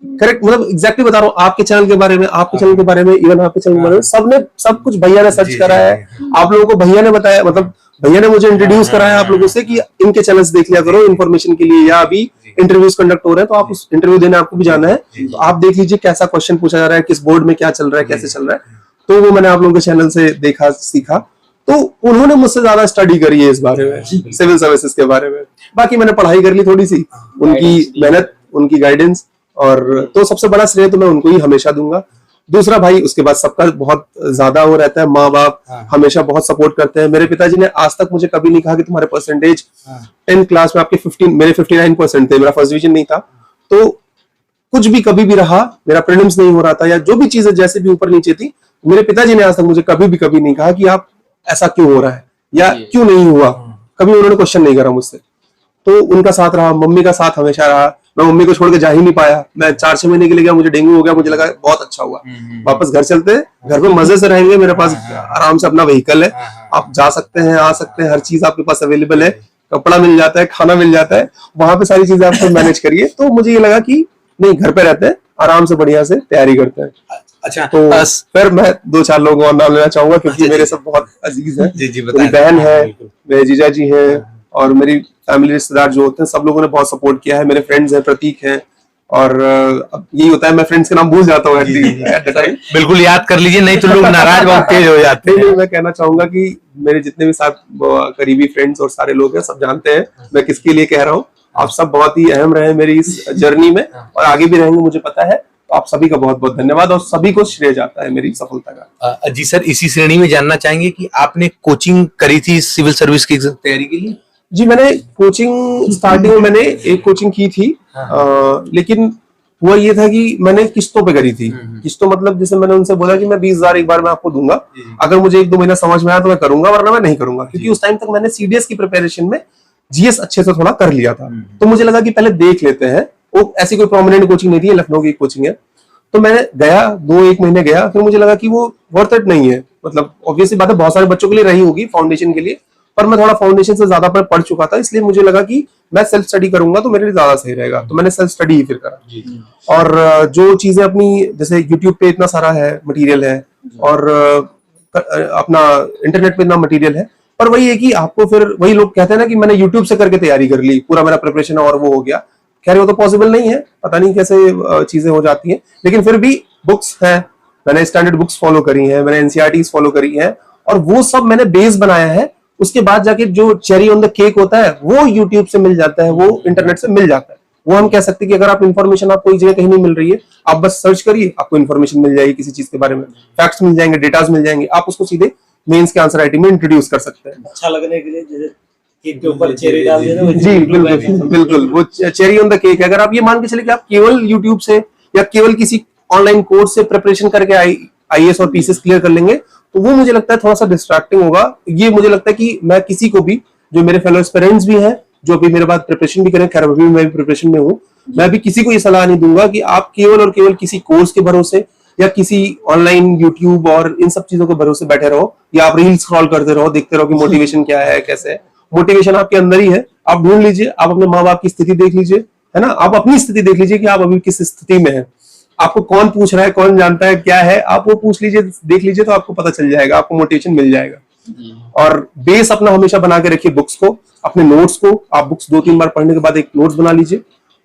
करेक्ट, मतलब एग्जैक्टली बता रहा हूँ। आपके चैनल के बारे में, आपके चैनल के बारे में, इवन आपके चैनल के बारे में, सबने सब कुछ भैया ने सर्च करा है। आप लोगों को भैया ने बताया, मतलब भैया ने मुझे इंट्रोड्यूस कराया आप लोगों से कि इनके चैनल्स देख लिया करो इन्फॉर्मेशन के लिए, या अभी इंटरव्यूज कंडक्ट हो रहे हैं तो आप उस इंटरव्यू देने आपको भी जाना है, तो आप देख लीजिए कैसा क्वेश्चन पूछा जा रहा है, किस बोर्ड में क्या चल रहा है, कैसे चल रहा है। तो वो मैंने आप लोगों के चैनल से देखा, सीखा। तो उन्होंने मुझसे ज्यादा स्टडी करी है इस बारे में, सिविल सर्विसेज के बारे में। बाकी मैंने पढ़ाई कर ली थोड़ी सी, उनकी मेहनत, उनकी गाइडेंस, और तो सबसे बड़ा श्रेय तो मैं उनको ही हमेशा दूंगा। दूसरा भाई, उसके बाद सबका बहुत ज्यादा वो रहता है, माँ बाप हमेशा बहुत सपोर्ट करते हैं। मेरे पिताजी ने आज तक मुझे कभी नहीं कहा कि तुम्हारे परसेंटेज 10th क्लास में आपके 15, मेरे 59% थे, मेरा फर्स्ट डिवीजन नहीं था, तो कुछ भी कभी भी रहा, मेरा प्रीलिम्स नहीं हो रहा था, या जो भी चीजें जैसे भी ऊपर नीचे थी, मेरे पिताजी ने आज तक मुझे कभी नहीं कहा कि आप ऐसा क्यों हो रहा है या जी। क्यों नहीं हुआ, कभी उन्होंने क्वेश्चन नहीं करा मुझसे। तो उनका साथ रहा, मम्मी का साथ हमेशा रहा। मैं मम्मी को छोड़ के जा ही नहीं पाया। मैं 4-6 महीने के लिए गया, मुझे डेंगू हो गया, मुझे लगा बहुत अच्छा हुआ, वापस घर चलते हैं, घर पे मजे से रहेंगे, मेरे पास आराम से अपना व्हीकल है, आप जा सकते हैं, आ सकते हैं, हर चीज आपके पास अवेलेबल है, कपड़ा मिल जाता है, खाना मिल जाता है, वहां पे सारी चीजें आप सब मैनेज करिए। तो मुझे ये लगा कि नहीं, घर पे रहते हैं, आराम से बढ़िया से तैयारी करते हैं। अच्छा, तो फिर मैं 2-4 लोगों का नाम लेना चाहूंगा क्योंकि मेरे सब बहुत अजीज हैं। जी जी मेरी बताएं। बहन है, बिल्कुल। मेरे जीजा जी हैं, और मेरी फैमिली रिश्तेदार जो होते हैं सब लोगों ने बहुत सपोर्ट किया है। मेरे फ्रेंड्स हैं, प्रतीक हैं, और अब यही होता है, मैं फ्रेंड्स के नाम भूल जाता हूँ एट द टाइम। बिल्कुल याद कर लीजिए, नहीं तो लोग नाराज बहुत तेज हो जाते हैं। नहीं, मैं कहना चाहूंगा कि मेरे जितने भी साथ करीबी फ्रेंड्स और सारे लोग हैं, सब जानते हैं मैं किसके लिए कह रहा हूँ। आप सब बहुत ही अहम रहे मेरी इस जर्नी में, और आगे भी रहेंगे, मुझे पता है। तो आप सभी का बहुत बहुत धन्यवाद, और सभी को श्रेय जाता है मेरी सफलता का। जी सर, इसी श्रेणी में जानना चाहेंगे कि आपने कोचिंग करी थी सिविल सर्विस की तैयारी के लिए? जी, मैंने कोचिंग स्टार्टिंग में मैंने एक कोचिंग की थी, लेकिन हुआ ये था कि मैंने किस्तों पे करी थी। किस्तों मतलब जैसे मैंने उनसे बोला कि मैं 20,000 एक बार मैं आपको दूंगा, अगर मुझे 1-2 महीना समझ में आया तो मैं करूंगा, वरना मैं नहीं करूंगा। क्योंकि उस टाइम तक मैंने सीडीएस की प्रिपरेशन में जीएस अच्छे से थोड़ा कर लिया था, तो मुझे लगा कि पहले देख लेते हैं। वो ऐसी कोई प्रोमिनेंट कोचिंग नहीं थी, लखनऊ की कोचिंग है। तो मैं गया, 2-1 महीने गया, फिर मुझे लगा कि वो वर्थ इट नहीं है। मतलब ऑब्वियसली बात है, बहुत सारे बच्चों के लिए रही होगी फाउंडेशन के लिए, पर मैं थोड़ा फाउंडेशन से ज्यादा पढ़ चुका था, इसलिए मुझे लगा कि मैं सेल्फ स्टडी करूंगा तो मेरे लिए ज्यादा सही रहेगा। तो मैंने सेल्फ स्टडी ही फिर करा। और जो चीजें अपनी, जैसे यूट्यूब पे इतना सारा है मटेरियल है, और अपना इंटरनेट पे इतना मटेरियल है, पर वही है कि आपको फिर वही लोग कहते हैं ना कि मैंने यूट्यूब से करके तैयारी कर ली, पूरा मेरा प्रिपरेशन और वो हो गया। खैर वो तो पॉसिबल नहीं है, पता नहीं कैसे चीजें हो जाती हैं, लेकिन फिर भी बुक्स हैं, मैंने स्टैंडर्ड बुक्स फॉलो करी हैं, मैंने एनसीईआरटीज फॉलो करी हैं, और वो सब मैंने बेस बनाया है। उसके बाद जाके जो चेरी ऑन द केक होता है वो यूट्यूब से मिल जाता है, वो इंटरनेट से मिल जाता है। वो हम कह सकते हैं कि अगर आप इन्फॉर्मेशन आपको एक जगह कहीं नहीं मिल रही है, आप बस सर्च करिए, आपको इन्फॉर्मेशन मिल जाएगी किसी चीज के बारे में, फैक्ट्स मिल जाएंगे, डेटाज मिल जाएंगे, आप उसको सीधे मेंस के आंसर राइटिंग में इंट्रोड्यूस कर सकते हैं। अच्छा लगने के लिए जैसे केक के ऊपर चेरी डाल देना, वो जी बिल्कुल बिल्कुल, वो चेरी ऑन द केक है। अगर आप ये मान के चले कि आप केवल यूट्यूब से या केवल किसी ऑनलाइन कोर्स से प्रिपरेशन करके आईएएस और पीसीएस क्लियर कर लेंगे, तो वो मुझे लगता है थोड़ा सा डिस्ट्रैक्टिंग होगा। ये मुझे लगता है कि मैं किसी को भी, जो मेरे फेलो एस्पिरेंट्स भी हैं, जो अभी मेरे बाद प्रिपरेशन भी करें, खैर अभी मैं भी प्रिपरेशन में हूँ, मैं भी किसी को ये सलाह नहीं दूंगा कि आप केवल और केवल किसी कोर्स के भरोसे या किसी ऑनलाइन यूट्यूब और इन सब चीजों के भरोसे बैठे रहो, या आप रील स्क्रॉल करते रहो, देखते रहो कि मोटिवेशन क्या है, कैसे है। मोटिवेशन आपके अंदर ही है, आप ढूंढ लीजिए, आप अपने माँ बाप की स्थिति देख लीजिए, है ना, आप अपनी स्थिति देख लीजिए कि आप अभी किस स्थिति में है। आपको कौन पूछ रहा है, कौन जानता है क्या है, आप वो पूछ लीजिए, देख लीजिए, तो आपको पता चल जाएगा, आपको मोटिवेशन मिल जाएगा। और बेस अपना हमेशा बना के रखिए, बुक्स को, अपने नोट्स को, आप बुक्स 2-3 बार पढ़ने के बाद एक नोट्स बना लीजिए,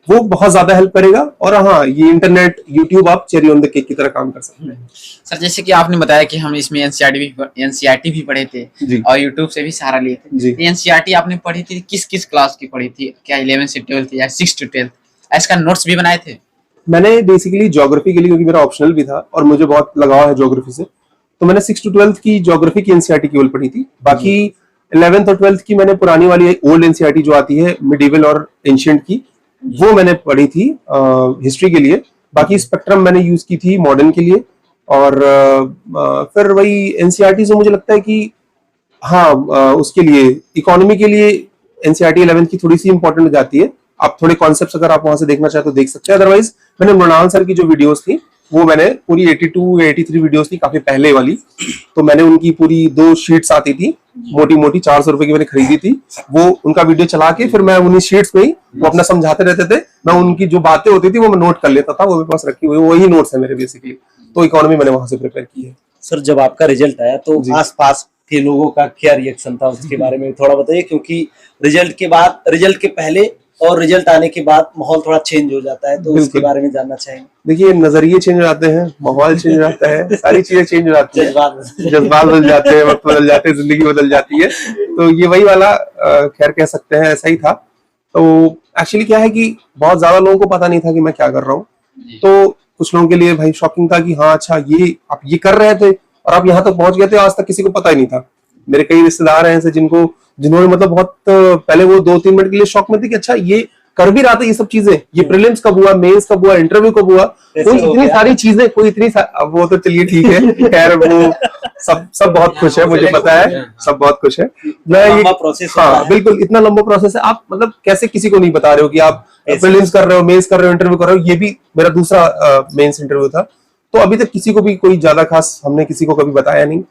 वो बहुत ज्यादा हेल्प करेगा। और हाँ, ये इंटरनेट, यूट्यूब आप चेरी ऑन द केक की तरह काम कर सकते हैं। सर जैसे कि आपने बताया कि हम इसमें एनसीईआरटी भी पढ़े थे जी। और यूट्यूब से भी सहारा लिए थे। जी। एनसीईआरटी आपने पढ़ी थी किस किस क्लास की पढ़ी थी? क्या 11 से 12 या 6 to 12? इसका नोट्स भी बनाए थे? मैंने बेसिकली ज्योग्राफी के लिए, क्योंकि मेरा ऑप्शनल भी था और मुझे बहुत लगाव है ज्योग्राफी से, तो मैंने 6 to 12 की ज्योग्राफी की एनसीईआरटी केवल पढ़ी थी। बाकी 11th और 12th की मैंने पुरानी वाली ओल्ड एनसीईआरटी जो आती है मिडिवल और एंशिएंट की, वो मैंने पढ़ी थी हिस्ट्री के लिए। बाकी स्पेक्ट्रम मैंने यूज की थी मॉडर्न के लिए। और फिर वही एनसीईआरटी से मुझे लगता है कि हाँ, उसके लिए इकोनॉमी के लिए एनसीईआरटी 11th की थोड़ी सी इंपॉर्टेंट हो जाती है। आप थोड़े कॉन्सेप्ट्स अगर आप वहां से देखना चाहे तो देख सकते हैं। अदरवाइज मैंने मृणाल सर की जो वीडियोस थी, वो मैंने पूरी 82 या 83 वीडियोस थी, काफी पहले वाली, तो मैंने उनकी पूरी 2 शीट्स आती थी, मोटी मोटी 400 रुपए की मैंने खरीदी थी। वो उनका वीडियो चला के फिर मैं उन्हीं शीट्स में ही वो अपना समझाते रहते थे, मैं उनकी जो बातें होती थी वो मैं नोट कर लेता था, वो मेरे पास रखी हुई, वही नोट्स है मेरे बेसिकली। तो इकोनॉमी मैंने वहां से प्रिपेयर की है। सर जब आपका रिजल्ट आया तो जी। आसपास के लोगों का क्या रिएक्शन था, उसके बारे में थोड़ा बताइए। क्योंकि रिजल्ट के बाद, रिजल्ट के पहले और रिजल्ट आने के बाद माहौल थोड़ा चेंज हो जाता है, तो उसके बिल्कुल। बारे में जानना चाहेंगे। देखिए, नजरिए चेंज हो जाते हैं, माहौल चेंज हो जाता है, सारी चीजें चेंज हो जाती है, जज्बात जज्बात बदल जाते हैं, वक्त बदल जाते हैं, जिंदगी बदल जाती है। तो ये वही वाला खैर कह सकते हैं, ऐसा ही था। तो एक्चुअली क्या है कि बहुत ज्यादा लोगों को पता नहीं था कि मैं क्या कर रहा हूँ। तो कुछ लोगों के लिए भाई शॉकिंग था कि हाँ अच्छा, ये आप ये कर रहे थे और आप यहाँ तक पहुंच गए थे, आज तक किसी को पता ही नहीं था। मेरे कई रिश्तेदार हैं ऐसे जिन्होंने मतलब बहुत पहले वो 2-3 मिनट के लिए शॉक में थे कि अच्छा, ये कर भी रहा था ये सब चीजें, ये प्रीलिम्स कब हुआ, मेंस कब हुआ, इंटरव्यू कब हुआ, कोई इतनी सारी चीजें, कोई इतनी अब वो तो चलिए ठीक है, खैर वो सब बहुत खुश है, मुझे पता है सब बहुत खुश है। मैं ये प्रोसेस, हाँ बिल्कुल, इतना लंबा प्रोसेस है। आप मतलब कैसे किसी को नहीं बता रहे हो कि आप प्रीलिम्स कर रहे हो, मेंस कर रहे हो, इंटरव्यू कर रहे हो। ये भी मेरा दूसरा मेंस इंटरव्यू था, तो अभी तक किसी को भी कोई ज्यादा खास हमने किसी को कभी बताया नहीं।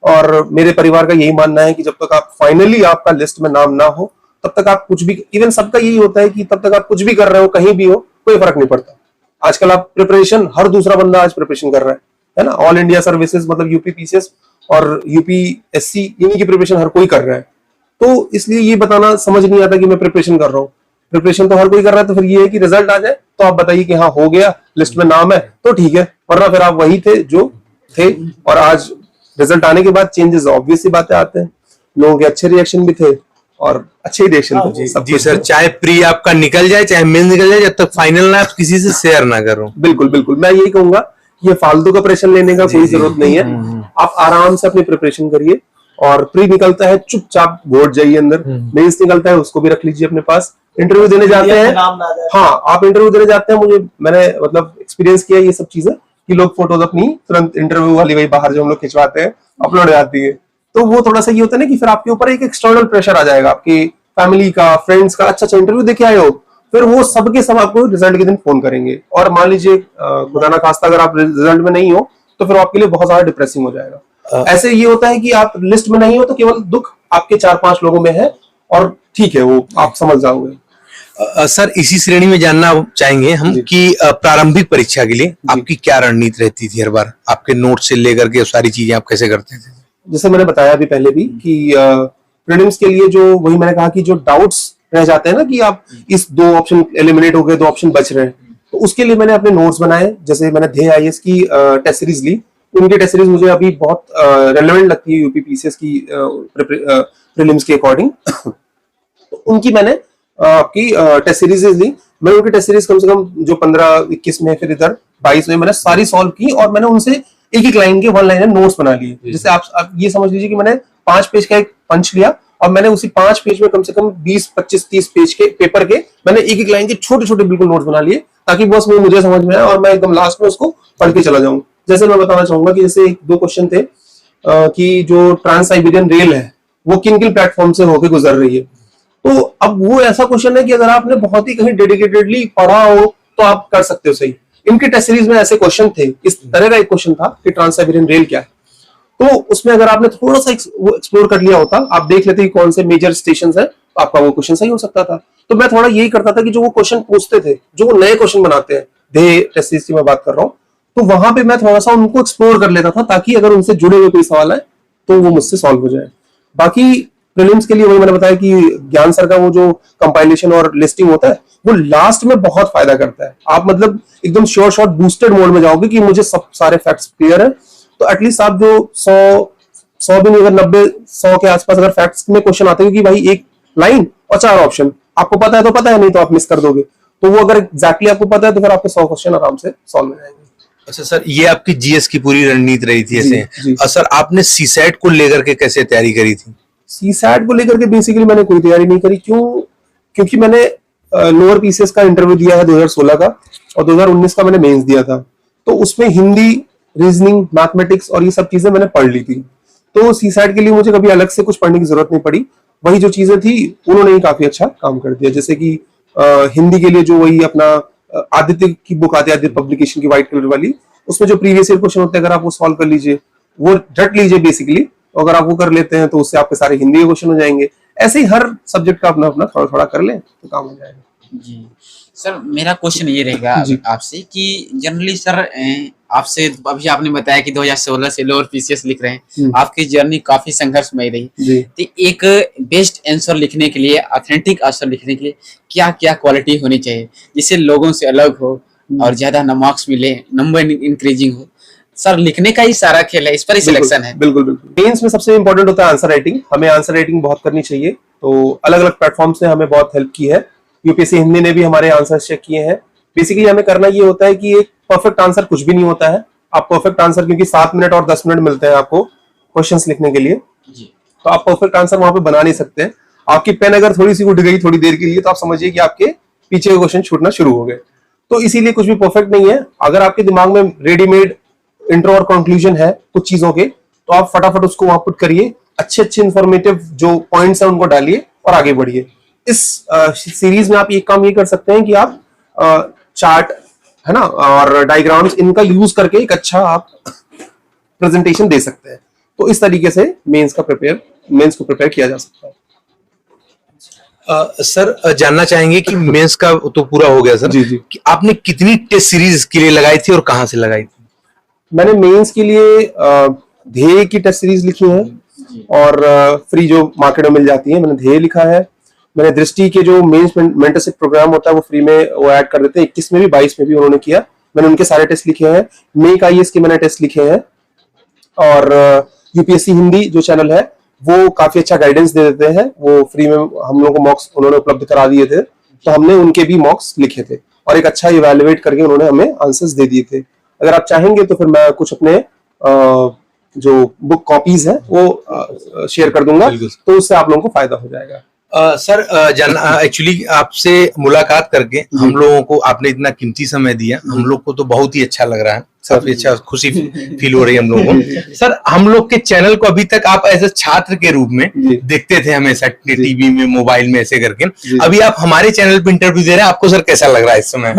और मेरे परिवार का यही मानना है कि जब तक आप फाइनली आपका लिस्ट में नाम ना हो तब तक आप कुछ भी, इवन सबका यही होता है कि तब तक आप कुछ भी कर रहे हो, कहीं भी हो, कोई फर्क नहीं पड़ता। आजकल आप प्रिपरेशन, हर दूसरा बंदा आज प्रिपरेशन कर रहा है ना। ऑल इंडिया सर्विसेज मतलब यूपी पीसीएस और यूपीएससी, इन्हीं की प्रिपरेशन हर कोई कर रहा है। तो इसलिए ये बताना समझ नहीं आता कि मैं प्रिपरेशन कर रहा हूँ। प्रिपरेशन तो हर कोई कर रहा है, तो फिर ये है कि रिजल्ट आ जाए तो आप बताइए कि हाँ हो गया, लिस्ट में नाम है तो ठीक है, वरना फिर आप वही थे जो थे। और आज रिजल्ट आने के बाद चेंजेस ऑब्वियस सी बातें आते हैं, लोगों के अच्छे रिएक्शन भी थे और अच्छे ही रिएक्शन थे सब। जी सर, चाहे प्री आपका निकल जाए चाहे मेंस निकल जाए, जब तक फाइनल ना आप किसी से शेयर ना करो। बिल्कुल बिल्कुल, मैं यही कहूंगा, ये फालतू का प्रेशर लेने का कोई जरूरत नहीं है। आप आराम से अपनी प्रिपरेशन करिए, और प्री निकलता है चुपचाप वोट जाइए अंदर, मेंस निकलता है उसको भी रख लीजिए अपने पास। इंटरव्यू देने जाते हैं, हाँ आप इंटरव्यू देने जाते हैं, मैंने मतलब एक्सपीरियंस किया ये सब चीजें कि लोग फोटोज अपनी तुरंत इंटरव्यू वाली वही बाहर जो हम लोग खिंचवाते हैं अपलोड हो जाती है। तो वो थोड़ा सा ये होता है ना कि फिर आपके ऊपर एक एक्सटर्नल प्रेशर आ जाएगा, आपकी फैमिली का, फ्रेंड्स का, अच्छा इंटरव्यू देके आए हो, फिर वो सबके सब आपको रिजल्ट के दिन फोन करेंगे। और मान लीजिए खुदा ना खास्ता अगर आप रिजल्ट में नहीं हो तो फिर आपके लिए बहुत ज्यादा डिप्रेसिंग हो जाएगा। ऐसे ये होता है कि आप लिस्ट में नहीं हो तो केवल दुख आपके 4-5 लोगों में है, और ठीक है वो आप समझ जाओगे। सर इसी श्रेणी में जानना चाहेंगे हम कि प्रारंभिक परीक्षा के लिए आपकी क्या रणनीति रहती थी हर बार, आपके नोट से लेकर के सारी चीजें आप कैसे करते थे? जैसे मैंने बताया अभी पहले भी कि प्रीलिम्स के लिए जो वही मैंने कहा कि जो डाउट्स रह जाते हैं ना कि आप इस 2 ऑप्शन एलिमिनेट हो गए, 2 ऑप्शन बच रहे हैं, तो उसके लिए मैंने अपने नोट्स बनाए। जैसे मैंने ध्येय आईएएस की टेस्ट सीरीज ली, उनकी टेस्ट सीरीज मुझे अभी बहुत रेलेवेंट लगती है यूपी पीसीएस की प्रीलिम्स के अकॉर्डिंग। तो उनकी मैंने आपकी टेस्ट सीरीज ली। मैंने उनकी टेस्ट सीरीज कम से कम जो 15-21 में, फिर इधर 22 में मैंने सारी सॉल्व की, और मैंने उनसे एक लाइन के 1 लाइनर नोट्स बना लिए। जैसे आप ये समझ लीजिए कि मैंने 5 पेज का एक पंच लिया, और मैंने उसी 5 पेज में कम से कम 20-25-30 पेज के पेपर के मैंने एक लाइन के छोटे छोटे बिल्कुल नोट्स बना लिए, ताकि बस वो मुझे समझ में आए और मैं एकदम लास्ट में उसको पढ़ के चला जाऊं। जैसे मैं बताना चाहूंगा कि जैसे 2 क्वेश्चन थे कि जो ट्रांस साइबेरियन रेल है वो किन किन प्लेटफॉर्म से होकर गुजर रही है। तो अब वो ऐसा क्वेश्चन है कि अगर आपने बहुत ही कहीं डेडिकेटेडली पढ़ा हो तो आप कर सकते हो सही। इनके टेस्ट सीरीज में ऐसे क्वेश्चन थे, इस तरह का एक क्वेश्चन था कि ट्रांस साइबेरियन रेल क्या है, तो उसमें अगर आपने थोड़ा सा वो एक्सप्लोर कर लिया होता, आप देख लेते कि कौन से मेजर स्टेशन है, तो आपका वो क्वेश्चन सही हो सकता था। तो मैं थोड़ा यही करता था कि जो वो क्वेश्चन पूछते थे, जो वो नए क्वेश्चन बनाते हैं, ध्येय टेस्ट सीरीज की मैं बात कर रहा हूँ, तो वहां पे मैं थोड़ा सा उनको एक्सप्लोर कर लेता था, ताकि अगर उनसे जुड़े हुए कोई सवाल है तो वो मुझसे सॉल्व हो जाए। बाकी प्रीलिम्स के लिए वही मैंने बताया कि ज्ञान सर का वो जो कंपाइलेशन और लिस्टिंग होता है वो लास्ट में बहुत फायदा करता है। आप मतलब एकदम श्योर शॉट बूस्टेड मोड में जाओगे कि मुझे सब सारे फैक्ट्स क्लियर है, तो एटलीस्ट आप जो 100 भी नहीं, अगर 90-100 के आसपास अगर फैक्ट्स में क्वेश्चन आते हैं कि भाई एक लाइन और 4 ऑप्शन, आपको पता है तो पता है, नहीं तो आप मिस कर दोगे। तो वो अगर एग्जैक्टली आपको पता है तो फिर आपके 100 क्वेश्चन आराम से सॉल्व हो जाएंगे। अच्छा सर, ये आपकी जीएस की पूरी रणनीति रही थी ऐसे। सर आपने सीसैट को लेकर के कैसे तैयारी करी थी? सीसैट को लेकर के बेसिकली मैंने कोई तैयारी नहीं करी। क्योंकि मैंने लोअर पीसीएस का इंटरव्यू दिया है 2016 का, और 2019 का मैंने मेंस दिया था, तो उसमें हिंदी, रीजनिंग, मैथमेटिक्स और ये सब चीजें मैंने पढ़ ली थी। तो सीसैट के लिए मुझे कभी अलग से कुछ पढ़ने की जरूरत नहीं पड़ी, वही जो चीजें थी उन्होंने ही काफी अच्छा काम कर दिया। जैसे कि हिंदी के लिए जो वही अपना आदित्य की बुक आती है, आदित्य पब्लिकेशन की व्हाइट कलर वाली, उसमें जो प्रीवियस ईयर क्वेश्चन होते हैं अगर आप वो सॉल्व कर लीजिए, वो रट लीजिए बेसिकली, अगर आप वो कर लेते हैं तो उससे आपके सारे हिंदी के क्वेश्चन हो जाएंगे। ऐसे ही हर सब्जेक्ट का अपना अपना थोड़ा थोड़ा कर ले तो काम हो जाएगा। जी सर, मेरा क्वेश्चन ये रहेगा आपसे कि जनरली सर आपसे अभी आपने बताया कि 2016 से लोअर पीसीएस लिख रहे हैं, आपकी जर्नी काफी संघर्षमय रही। तो एक बेस्ट आंसर लिखने के लिए, ऑथेंटिक आंसर लिखने के लिए क्या क्या क्वालिटी होनी चाहिए जिससे लोगों से अलग हो और ज्यादा मार्क्स मिले, नंबर इंक्रीजिंग हो? सर लिखने का ही सारा खेल है, इस पर ही सिलेक्शन है। बिल्कुल बिल्कुल। मेंस में सबसे इंपॉर्टेंट होता है आंसर राइटिंग। हमें आंसर राइटिंग बहुत करनी चाहिए, तो अलग अलग प्लेटफॉर्म से हमें बहुत हेल्प की है। यूपीएससी हिंदी ने भी हमारे आंसर चेक किए हैं। बेसिकली हमें करना ये होता है कि एक परफेक्ट आंसर कुछ भी नहीं होता है। आप परफेक्ट आंसर, क्योंकि 7 मिनट और 10 मिनट मिलते हैं आपको क्वेश्चंस लिखने के लिए, तो आप परफेक्ट आंसर वहां पे बना नहीं सकते। आपकी पेन अगर थोड़ी सी उठ गई थोड़ी देर के लिए, तो आप समझिए कि आपके पीछे के क्वेश्चन छूटना शुरू हो गए। तो इसीलिए कुछ भी परफेक्ट नहीं है। अगर आपके दिमाग में रेडीमेड इंट्रो और कंक्लूजन है कुछ चीजों के, तो आप फटाफट उसको वहां पुट करिए, अच्छे अच्छे इंफॉर्मेटिव जो पॉइंट्स हैं उनको डालिए और आगे बढ़िए। इस सीरीज में आप एक काम ये कर सकते हैं कि आप चार्ट है ना और डायग्राम्स इनका यूज करके एक अच्छा आप प्रेजेंटेशन दे सकते हैं। तो इस तरीके से मेंस को प्रिपेयर किया जा सकता है। सर जानना चाहेंगे कि मेंस का तो पूरा हो गया सर। जी जी। कि आपने कितनी टेस्ट सीरीज के लिए लगाई थी और कहां से लगाई थी? मैंने मेंस के लिए ध्येय की टेस्ट सीरीज लिखी है और फ्री जो मार्केट में मिल जाती है, मैंने ध्येय लिखा है। मैंने दृष्टि के जो मेंस मेंटरशिप प्रोग्राम होता है वो फ्री में वो ऐड कर देते हैं, 21 में भी 22 में भी उन्होंने किया। मैंने उनके सारे टेस्ट लिखे हैं। मेक आईएएस के मैंने टेस्ट लिखे हैं और यूपीएससी हिंदी जो चैनल है वो काफी अच्छा गाइडेंस दे देते हैं। वो फ्री में हम लोगों को मॉक्स उन्होंने उपलब्ध करा दिए थे, तो हमने उनके भी मॉक्स लिखे थे और एक अच्छा इवेलुएट करके उन्होंने हमें आंसर्स दे दिए थे। अगर आप चाहेंगे तो फिर मैं कुछ अपने जो बुक कॉपीज है वो शेयर कर दूंगा, तो उससे आप लोगों को फायदा हो जाएगा। सर एक्चुअली आपसे मुलाकात करके हम लोगों को आपने इतना कीमती समय दिया, हम लोग को तो बहुत ही अच्छा लग रहा है, काफी अच्छा खुशी फील हो रही है हम लोगों को। सर हम लोग के चैनल को अभी तक आप एज ए छात्र के रूप में देखते थे हमेशा टीवी में, मोबाइल में ऐसे करके, अभी आप हमारे चैनल पे इंटरव्यू दे रहे हैं, आपको सर कैसा लग रहा है इस समय?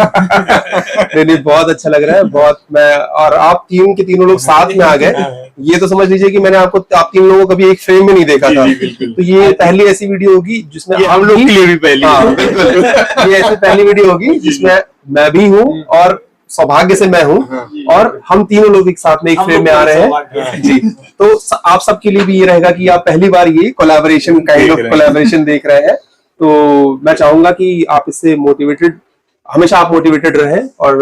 नहीं बहुत अच्छा लग रहा है, बहुत। मैं और आप तीनों लोग साथ में आ गए, ये तो समझ लीजिए कि मैंने आप तीन लोगों को कभी एक फ्रेम में नहीं देखा था। तो ये पहली ऐसी वीडियो होगी जिसमें हम लोग के लिए भी पहली। हाँ बिल्कुल, ये ऐसी पहली वीडियो होगी जिसमें मैं भी हूँ और सौभाग्य से मैं हूँ और हम तीनों लोग एक साथ में एक फ्रेम में आ रहे हैं जी। तो आप सबके लिए भी ये रहेगा कि आप पहली बार ये कोलैबोरेशन काइंड ऑफ कोलैबोरेशन देख रहे हैं। तो मैं चाहूंगा कि आप इससे मोटिवेटेड, हमेशा आप मोटिवेटेड रहें और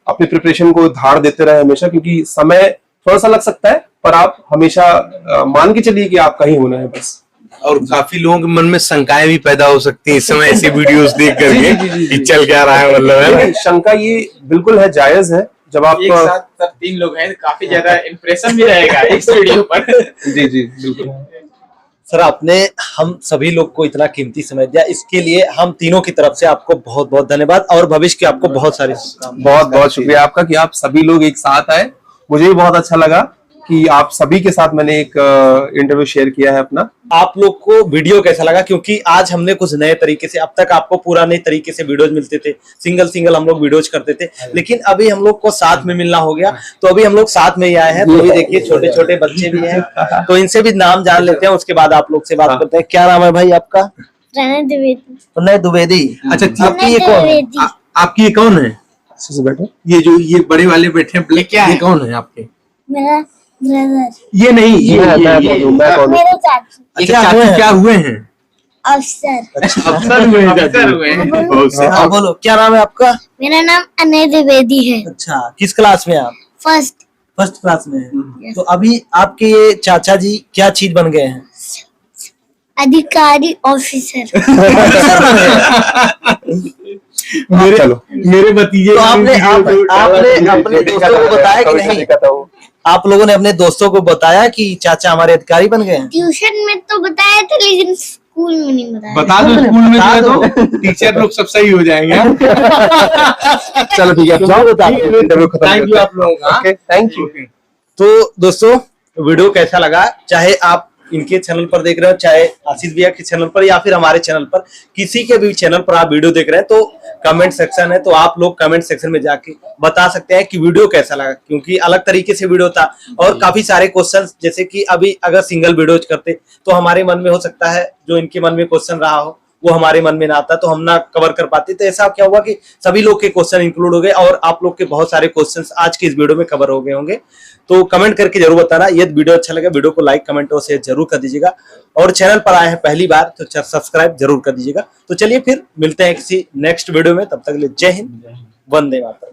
अपनी प्रिपरेशन को धार देते रहे हमेशा, क्योंकि समय थोड़ा सा लग सकता है पर आप हमेशा मान के चलिए कि आपका ही होना है बस। और काफी लोगों के मन में शंकाएं भी पैदा हो सकती हैं इस समय ऐसी वीडियोस देख करके कि चल क्या रहा है, मतलब है शंका ये बिल्कुल है, जायज है। जब आप एक साथ सब 3 लोग हैं, काफी ज्यादा इंप्रेशन भी रहेगा इस वीडियो पर। जी जी बिल्कुल। सर आपने हम सभी लोग को इतना कीमती समय दिया, इसके लिए हम तीनों की तरफ से आपको बहुत बहुत धन्यवाद और भविष्य की आपको बहुत सारी बहुत बहुत शुक्रिया आपका कि आप सभी लोग एक साथ आए। मुझे भी बहुत अच्छा लगा कि आप सभी के साथ मैंने एक इंटरव्यू शेयर किया है अपना। आप लोग को वीडियो कैसा लगा? क्योंकि आज हमने कुछ नए तरीके से, अब तक आपको पुराने तरीके से वीडियोज मिलते थे, सिंगल हम लोग वीडियोज करते थे, लेकिन अभी हम लोग को साथ में मिलना हो गया, तो अभी हम लोग साथ में ही आए हैं। तो अभी देखिए छोटे छोटे बच्चे भी हैं, तो इनसे भी नाम जान लेते हैं, उसके बाद आप लोग से बात करते हैं। क्या नाम है भाई आपका? प्रणय द्विवेदी। अच्छा, आपकी ये कौन है? आपकी ये कौन है? बैठो। ये जो ये बड़े वाले बैठे हैं, क्या ये कौन है आपके? मेरा ब्रदर। ये नहीं, ये मैं कौन हूँ? मेरे चाचू। अच्छा, चाचू क्या हुए हैं? अफसर। अफसर हुए हैं चाचू। हाँ बोलो, क्या नाम है आपका? मेरा नाम अनय द्विवेदी है। अच्छा, किस क्लास में आप? फर्स्ट क्लास में है। तो अभी आपके ये चाचा जी क्या चीज बन गए हैं? अधिकारी ऑफिसर। मेरे भतीजे। तो आपने अपने दोस्तों को बताया कि नहीं? आप लोगों ने अपने दोस्तों को बताया कि चाचा हमारे अधिकारी बन गए हैं? ट्यूशन में तो बताया था लेकिन स्कूल में नहीं बताया। बता दो स्कूल में तो टीचर लोग सब सही हो जाएंगे। चलो ठीक है, इंटरव्यू खत्म। थैंक यू आप लोगों का। Thank you. तो दोस्तों वीडियो कैसा लगा, चाहे आप इनके चैनल पर देख रहे हो, चाहे आशीष भैया के चैनल पर या फिर हमारे चैनल पर, किसी के भी चैनल पर आप वीडियो देख रहे हैं, तो कमेंट सेक्शन है, तो आप लोग कमेंट सेक्शन में जाके बता सकते हैं कि वीडियो कैसा लगा, क्योंकि अलग तरीके से वीडियो था और काफी सारे क्वेश्चंस, जैसे कि अभी अगर सिंगल वीडियो करते तो हमारे मन में हो सकता है जो इनके मन में क्वेश्चन रहा हो वो हमारे मन में ना आता, तो हम ना कवर कर पाते। तो ऐसा क्या हुआ कि सभी लोग के क्वेश्चन इंक्लूड हो गए और आप लोग के बहुत सारे क्वेश्चंस आज के इस वीडियो में कवर हो गए होंगे। तो कमेंट करके जरूर बताना। ये वीडियो अच्छा लगा, वीडियो को लाइक, कमेंट और शेयर जरूर कर दीजिएगा, और चैनल पर आए हैं पहली बार तो सब्सक्राइब जरूर कर दीजिएगा। तो चलिए फिर मिलते हैं किसी नेक्स्ट वीडियो में, तब तक के लिए जय हिंद, वंदे मातरम।